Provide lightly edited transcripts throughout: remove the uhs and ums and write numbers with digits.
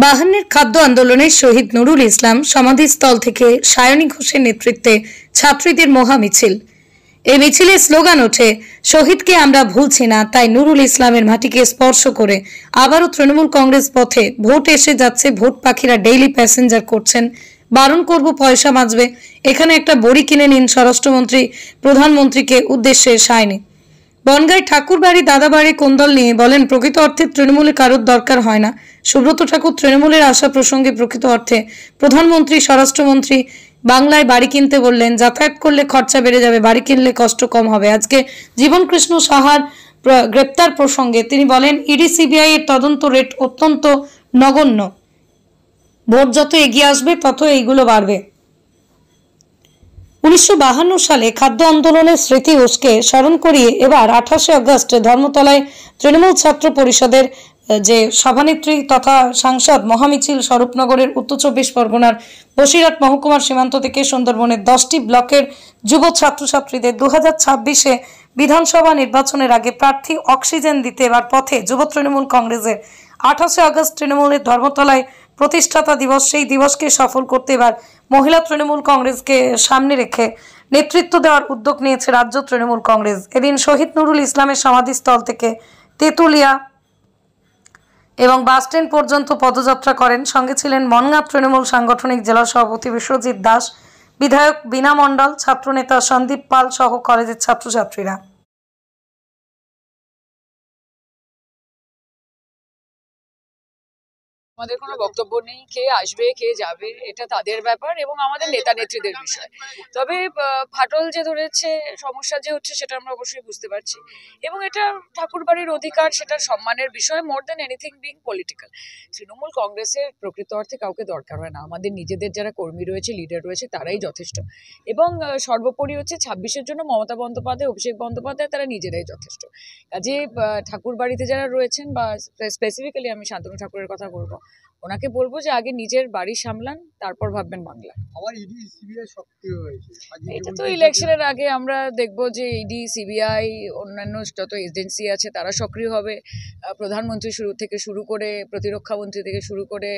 বাহান্নের খাদ্য আন্দোলনের শহীদ নুরুল ইসলাম সমাধিস্থল থেকে সায়নী ঘোষের নেতৃত্বে ছাত্রীদের মহা মিছিল। এই মিছিলের স্লোগান ওঠে, শহীদকে আমরা ভুলছি না, তাই নুরুল ইসলামের মাটিকে স্পর্শ করে আবারও তৃণমূল কংগ্রেস পথে। ভোট এসে যাচ্ছে, ভোট পাখিরা ডেইলি প্যাসেঞ্জার করছেন, বারণ করব পয়সা বাঁচবে। এখানে একটা বড়ি কিনে নিন, স্বরাষ্ট্রমন্ত্রী প্রধানমন্ত্রীকে উদ্দেশ্যে সায়নী। বনগাঁয় ঠাকুরবাড়ি দাদাবাড়ি কোন্দল নিয়ে বলেন, প্রকৃত অর্থে তৃণমূলে কারোর দরকার হয় না। সুব্রত ঠাকুর তৃণমূলের আসা প্রসঙ্গে প্রকৃত অর্থে প্রধানমন্ত্রী স্বরাষ্ট্রমন্ত্রী বাংলায় বাড়ি কিনতে বললেন, যাতায়াত করলে খরচা বেড়ে যাবে, বাড়ি কিনলে কষ্ট কম হবে। আজকে জীবন কৃষ্ণ সাহার গ্রেপ্তার প্রসঙ্গে তিনি বলেন, ইডি সিবিআই এর তদন্ত রেট অত্যন্ত নগণ্য। ভোট যত এগিয়ে আসবে তত এইগুলো বাড়বে। 1952 সালে খাদ্য আন্দোলনের স্মৃতি উস্কে স্মরণ করিয়ে এবার 28 আগস্ট ধর্মতলায় তৃণমূল ছাত্র পরিষদের যে সভানেত্রী তথা সাংসদ মহামিছিল স্বরূপনগরের উত্তর 24 পরগনার বসিরহাট মহকুমার সীমান্ত থেকে সুন্দরবনের 10টি ব্লকের যুব ছাত্রছাত্রীদের 2026-এ বিধানসভা নির্বাচনের আগে প্রার্থী অক্সিজেন দিতে এবার পথে যুব তৃণমূল কংগ্রেসের। 28 আগস্ট তৃণমূলের ধর্মতলায় প্রতিষ্ঠাতা দিবস, সেই দিবসকে সফল করতে এবার মহিলা তৃণমূল কংগ্রেসকে সামনে রেখে নেতৃত্ব দেওয়ার উদ্যোগ নিয়েছে রাজ্য তৃণমূল কংগ্রেস। এদিন শহীদ নুরুল ইসলামের সমাধিস্থল থেকে তেঁতুলিয়া এবং বাসস্ট্যান্ড পর্যন্ত পদযাত্রা করেন। সঙ্গে ছিলেন বনগাঁ তৃণমূল সাংগঠনিক জেলা সভাপতি বিশ্বজিৎ দাস, বিধায়ক বীণা মণ্ডল, ছাত্রনেতা সন্দীপ পাল সহ কলেজের ছাত্রছাত্রীরা। আমাদের কোনো বক্তব্য নেই, কে আসবে কে যাবে এটা তাদের ব্যাপার এবং আমাদের নেতা নেত্রীদের বিষয়। তবে ফাটল যে ধরেছে, সমস্যা যে হচ্ছে সেটা আমরা অবশ্যই বুঝতে পারছি এবং এটা ঠাকুরবাড়ির অধিকার, সেটার সম্মানের বিষয়, more than anything being political. Trinamool কংগ্রেসের প্রকৃত অর্থে কাউকে দরকার হয় না, আমাদের নিজেদের যারা কর্মী রয়েছে, লিডার রয়েছে তারাই যথেষ্ট এবং সর্বোপরি হচ্ছে 26-এর জন্য মমতা বন্দ্যোপাধ্যায়, অভিষেক বন্দ্যোপাধ্যায় তারা নিজেরাই যথেষ্ট। কাজে ঠাকুরবাড়িতে যারা রয়েছেন বা স্পেসিফিক্যালি আমি শান্তনু ঠাকুরের কথা বলবো, ওনাকে বলবো যে আগে নিজের বাড়ি সামলান, তারপর ভাববেন বাংলা। এটা তো ইলেকশনের আগে আমরা দেখবো যে ইডি সিবিআই অন্যান্য যত এজেন্সি আছে তারা সক্রিয় হবে। প্রধানমন্ত্রী থেকে শুরু করে প্রতিরক্ষা মন্ত্রী থেকে শুরু করে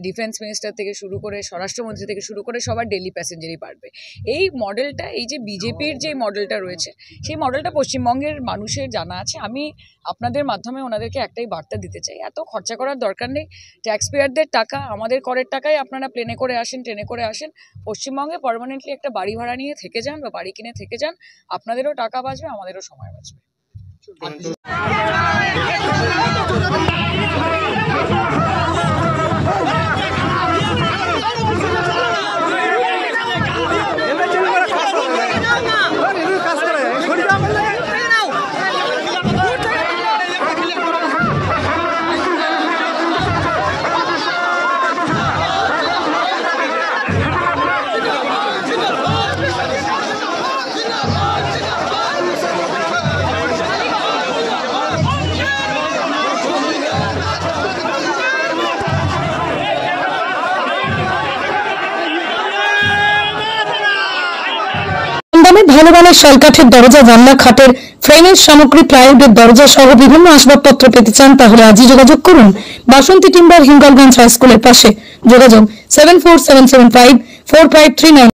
ডিফেন্স মিনিস্টার থেকে শুরু করে স্বরাষ্ট্রমন্ত্রী থেকে শুরু করে সবার ডেইলি প্যাসেঞ্জারই বাড়বে। এই মডেলটা, এই যে বিজেপির যে মডেলটা রয়েছে, সেই মডেলটা পশ্চিমবঙ্গের মানুষের জানা আছে। আমি আপনাদের মাধ্যমে ওনাদেরকে একটাই বার্তা দিতে চাই, এত খরচা করার দরকার নেই। ট্যাক্স পেয়ারদের টাকা, আমাদের করের টাকায় আপনারা প্লেনে করে আসেন, ট্রেনে করে আসেন, পশ্চিমবঙ্গে পার্মানেন্টলি একটা বাড়ি ভাড়া নিয়ে থেকে যান বা বাড়ি কিনে থেকে যান, আপনাদেরও টাকা বাঁচবে, আমাদেরও সময় বাঁচবে। ভালো মানের শালকাঠের দরজা, জানলা, খাটের ফ্রেমের সামগ্রী, প্লাইউডের দরজা সহ বিভিন্ন আসবাবপত্র পেতে চান তাহলে আজই যোগাযোগ করুন বাসন্তী টিম্বার, হিঙ্গলগঞ্জ হাই স্কুলের পাশে। যোগাযোগ 7477545339।